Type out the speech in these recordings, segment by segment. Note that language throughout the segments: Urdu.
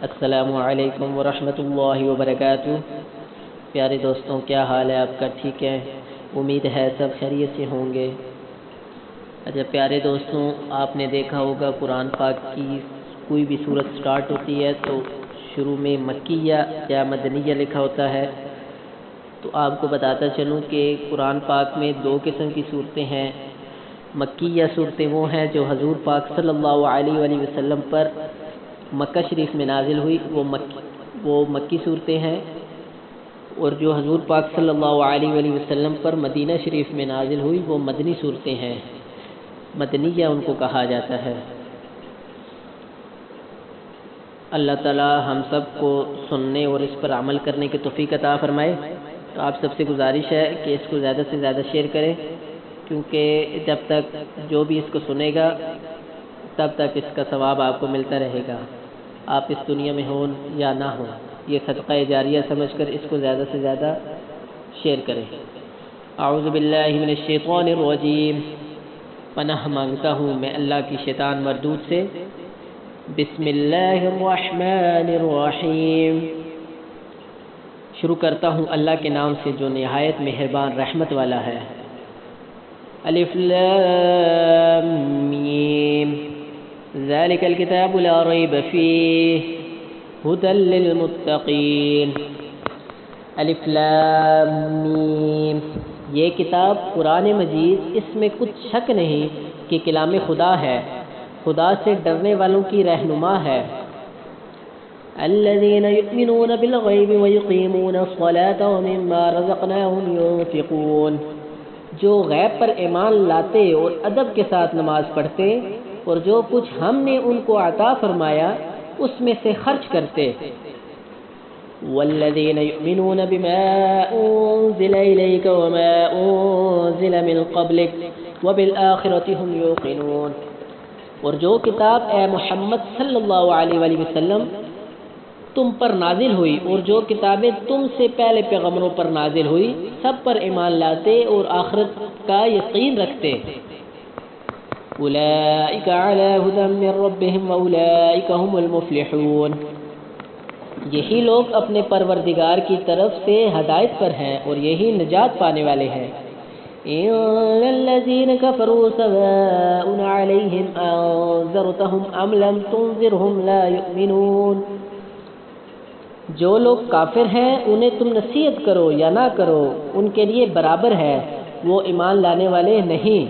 السلام علیکم ورحمۃ اللہ وبرکاتہ۔ پیارے دوستوں، کیا حال ہے آپ کا؟ ٹھیک ہے، امید ہے سب خیریت سے ہوں گے۔ اچھا پیارے دوستوں، آپ نے دیکھا ہوگا قرآن پاک کی کوئی بھی صورت سٹارٹ ہوتی ہے تو شروع میں مکیہ یا مدنیہ لکھا ہوتا ہے۔ تو آپ کو بتاتا چلوں کہ قرآن پاک میں دو قسم کی صورتیں ہیں۔ مکیہ صورتیں وہ ہیں جو حضور پاک صلی اللہ علیہ وآلہ وسلم پر مکہ شریف میں نازل ہوئی، وہ مکی صورتیں ہیں، اور جو حضور پاک صلی اللہ علیہ وآلہ وسلم پر مدینہ شریف میں نازل ہوئی وہ مدنی صورتیں ہیں، مدنیہ ان کو کہا جاتا ہے۔ اللہ تعالی ہم سب کو سننے اور اس پر عمل کرنے کی توفیق عطا فرمائے۔ تو آپ سب سے گزارش ہے کہ اس کو زیادہ سے زیادہ شیئر کریں، کیونکہ جب تک جو بھی اس کو سنے گا تب تک اس کا ثواب آپ کو ملتا رہے گا، آپ اس دنیا میں ہوں یا نہ ہوں۔ یہ صدقہ جاریہ سمجھ کر اس کو زیادہ سے زیادہ شیئر کریں۔ اعوذ باللہ من الشیطان الرجیم، پناہ مانگتا ہوں میں اللہ کی شیطان مردود سے۔ بسم اللہ الرحمن الرحیم، شروع کرتا ہوں اللہ کے نام سے جو نہایت مہربان رحمت والا ہے۔ الف لام میم، ذالک الکتاب لا ریب فیہ ھدی للمتقین۔ الف لام میم، یہ کتاب قرآن مجید، اس میں کچھ شک نہیں کہ کلام خدا ہے، خدا سے ڈرنے والوں کی رہنما ہے۔ الذین یؤمنون بالغیب ویقیمون الصلاة ومما رزقناہم ينفقون، جو غیب پر ایمان لاتے اور ادب کے ساتھ نماز پڑھتے اور جو کچھ ہم نے ان کو عطا فرمایا اس میں سے خرچ کرتے۔ والذین یؤمنون بما انزل الیک وما انزل من قبلک وبالآخرۃ هم یوقنون، اور جو کتاب اے محمد صلی اللہ علیہ وآلہ وسلم تم پر نازل ہوئی اور جو کتابیں تم سے پہلے پیغمبروں پر نازل ہوئی سب پر ایمان لاتے اور آخرت کا یقین رکھتے۔ اولئک علی ھدی من ربہم واولئک هم المفلحون، یہی لوگ اپنے پروردگار کی طرف سے ہدایت پر ہیں اور یہی نجات پانے والے ہیں۔ ان الذین کفروا سواء علیہم انذرتہم ام لم تنذرہم لا یؤمنون، جو لوگ کافر ہیں انہیں تم نصیحت کرو یا نہ کرو ان کے لیے برابر ہے، وہ ایمان لانے والے نہیں۔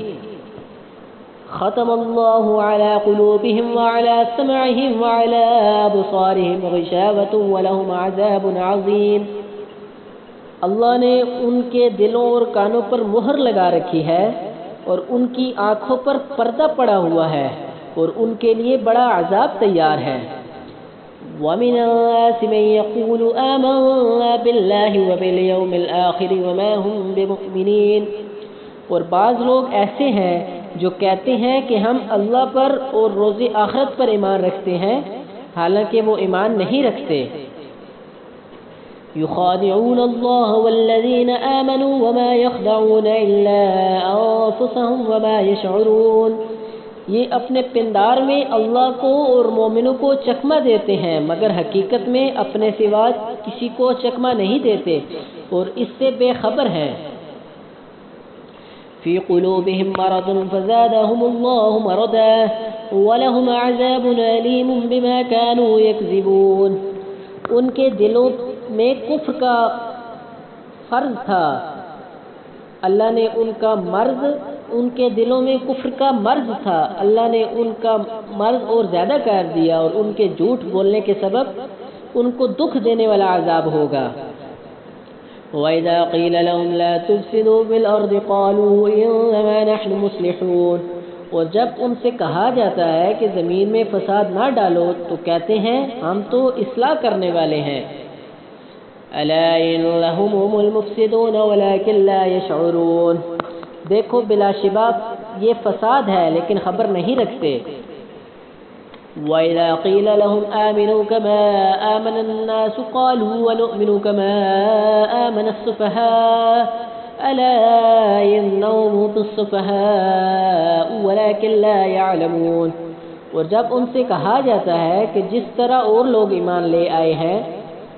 ختم اللہ علی قلوبہم وعلی سمعہم وعلی ابصارہم غشاوۃ ولہم عذاب عظیم، اللہ نے ان کے دلوں اور کانوں پر مہر لگا رکھی ہے اور ان کی آنکھوں پر پردہ پڑا ہوا ہے اور ان کے لیے بڑا عذاب تیار ہے۔ وَمِنَ النَّاسِ مَن يَقُولُ آمَنَّا بِاللَّهِ وَبِالْيَوْمِ الْآخِرِ وَمَا هُمْ بِمُؤْمِنِينَ، اور بعض لوگ ایسے ہیں جو کہتے ہیں کہ ہم اللہ پر اور روز آخرت پر ایمان رکھتے ہیں حالانکہ وہ ایمان نہیں رکھتے۔ يُخَادِعُونَ اللَّهَ وَالَّذِينَ آمَنُوا وَمَا يَخْدَعُونَ إِلَّا أَنفُسَهُمْ وَمَا يَشْعُرُونَ، یہ اپنے پندار میں اللہ کو اور مومنوں کو چکمہ دیتے ہیں مگر حقیقت میں اپنے سوا کسی کو چکمہ نہیں دیتے اور اس سے بے خبر ہیں۔ فی قلوبہم مرض فزادہم اللہ مرضا ولہم عذاب علیم بما كانوا یکذبون، ان کے دلوں میں کفر کا فرض تھا، اللہ نے ان کا مرض، ان کے دلوں میں کفر کا مرض تھا، اللہ نے ان کا مرض اور زیادہ کر دیا اور ان کے جھوٹ بولنے کے سبب ان کو دکھ دینے والا عذاب ہوگا۔ وَإِذَا قِيلَ لَهُمْ لَا تُفْسِدُوا فِي الْأَرْضِ قَالُوا إِنَّمَا نَحْنُ مُصْلِحُونَ، اور جب ان سے کہا جاتا ہے کہ زمین میں فساد نہ ڈالو تو کہتے ہیں ہم تو اصلاح کرنے والے ہیں۔ أَلَا إِنَّهُمْ هُمُ الْمُفْسِدُونَ وَلَكِنْ لَا يَشْعُرُونَ، دیکھو بلا شبہ یہ فساد ہے لیکن خبر نہیں رکھتے۔ وَإِذَا قِيلَ لَهُمْ آمِنُوا كَمَا آمَنَ النَّاسُ قَالُوا وَنُؤْمِنُ كَمَا آمَنَ السُّفَهَاءُ أَلَا إِنَّهُمْ هُمُ السُّفَهَاءُ وَلَكِنْ لَا يَعْلَمُونَ، اور جب ان سے کہا جاتا ہے کہ جس طرح اور لوگ ایمان لے آئے ہیں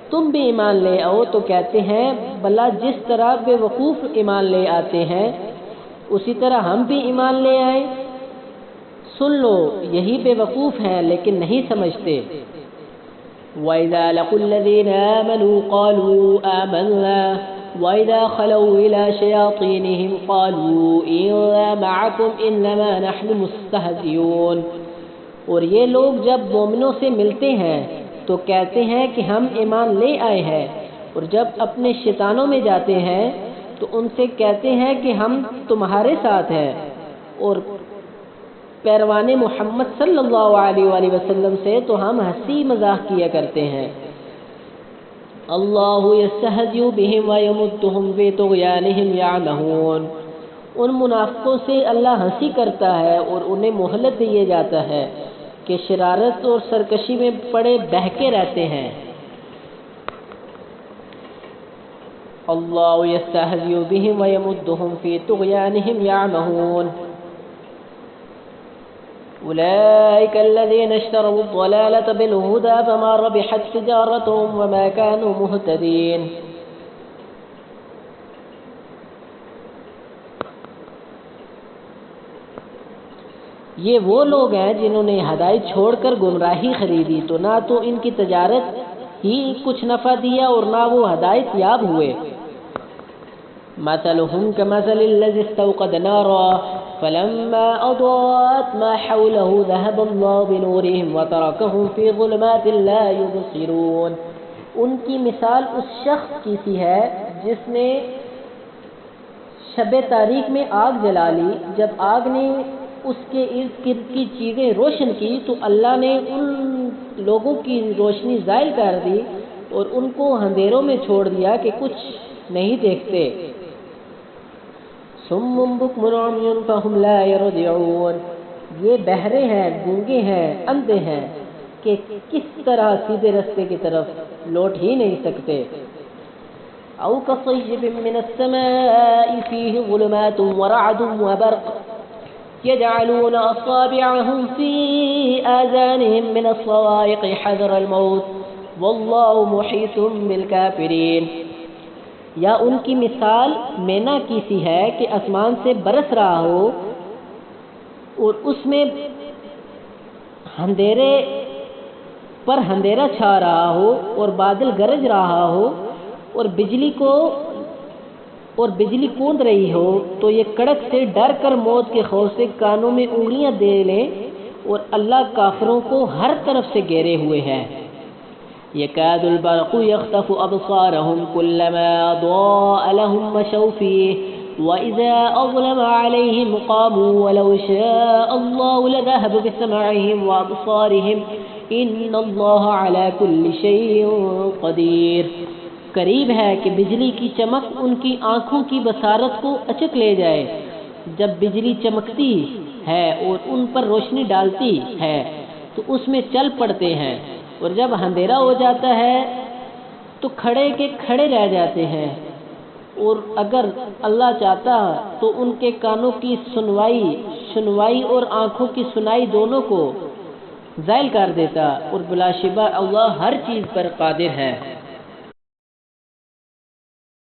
تم بھی ایمان لے آؤ، تو کہتے ہیں بھلا جس طرح بے وقوف ایمان لے آتے ہیں اسی طرح ہم بھی ایمان لے آئیں۔ سن لو، یہی بے وقوف ہیں لیکن نہیں سمجھتے۔ وَإِذَا لَقُوا الَّذِينَ آمَنُوا قَالُوا آمَنَّا وَإِذَا خَلَوْا إِلَى شَيَاطِينِهِمْ قَالُوا إِنَّا مَعَكُمْ إِنَّمَا نَحْنُ مُسْتَهْزِئُونَ۔ اور یہ لوگ جب مومنوں سے ملتے ہیں تو کہتے ہیں کہ ہم ایمان لے آئے ہیں، اور جب اپنے شیطانوں میں جاتے ہیں تو ان سے کہتے ہیں کہ ہم تمہارے ساتھ ہیں، اور پیروان محمد صلی اللہ علیہ وآلہ وسلم سے تو ہم ہنسی مذاق کیا کرتے ہیں۔ اللہ یستہزئ بہم ویمدہم فی طغیانہم یعمہون۔ ان منافقوں سے اللہ ہنسی کرتا ہے اور انہیں مہلت دیے جاتا ہے کہ شرارت اور سرکشی میں پڑے بہکے رہتے ہیں۔ اللہ یستہزئ بہم ویمدہم فی طغیانہم یعمہون۔ أولئك الذين اشتروا الضلالة بالهدى فما ربحت تجارتهم وما كانوا مهتدين۔ یہ وہ لوگ ہیں جنہوں نے ہدایت چھوڑ کر گمراہی خریدی، تو نہ تو ان کی تجارت ہی کچھ نفع دیا اور نہ وہ ہدایت یاب ہوئے۔ مثلهم كمثل الذي استوقد نارا فلما أضاءت ما حوله ذهب الله بنورهم وتركهم في ظلمات لا يبصرون۔ ان کی مثال اس شخص کی سی ہے جس نے شب تاریک میں آگ جلا لی، جب آگ نے اس کے ارد گرد کی چیزیں روشن کی تو اللہ نے ان لوگوں کی روشنی زائل کر دی اور ان کو اندھیروں میں چھوڑ دیا کہ کچھ نہیں دیکھتے۔ صم بکم عمی فہم لا یرجعون۔ یہ بہرے ہیں، گونگے ہیں، اندھے ہیں کہ کس طرح سیدھے رستے کی طرف لوٹ ہی نہیں سکتے۔ او کصیب من السماء فیہ ظلمات ورعد وبرق يجعلون أصابعهم في آذانهم من الصواعق حذر الموت والله محيط بالكافرين۔ یا ان کی مثال مینا کی سی ہے کہ آسمان سے برس رہا ہو اور اس میں اندھیرا چھا رہا ہو اور بادل گرج رہا ہو اور بجلی کوند رہی ہو، تو یہ کڑک سے ڈر کر موت کے خوف سے کانوں میں انگلیاں دے لیں، اور اللہ کافروں کو ہر طرف سے گھیرے ہوئے ہے۔ يكاد البرق يخطف أبصارهم كلما أضاء لهم مشوا فيه وإذا أظلم عليهم قاموا ولو شاء الله لذهب بسمعهم وأبصارهم إن الله على كل شيء قدير۔ قریب ہے کہ بجلی کی چمک ان کی آنکھوں کی بصارت کو اچک لے جائے۔ جب بجلی چمکتی ہے اور ان پر روشنی ڈالتی ہے تو اس میں چل پڑتے ہیں، اور جب اندھیرا ہو جاتا ہے تو کھڑے کے کھڑے رہ جاتے ہیں، اور اگر اللہ چاہتا تو ان کے کانوں کی سنوائی اور آنکھوں کی سنائی دونوں کو زائل کر دیتا، اور بلا شبہ اللہ ہر چیز پر قادر ہے۔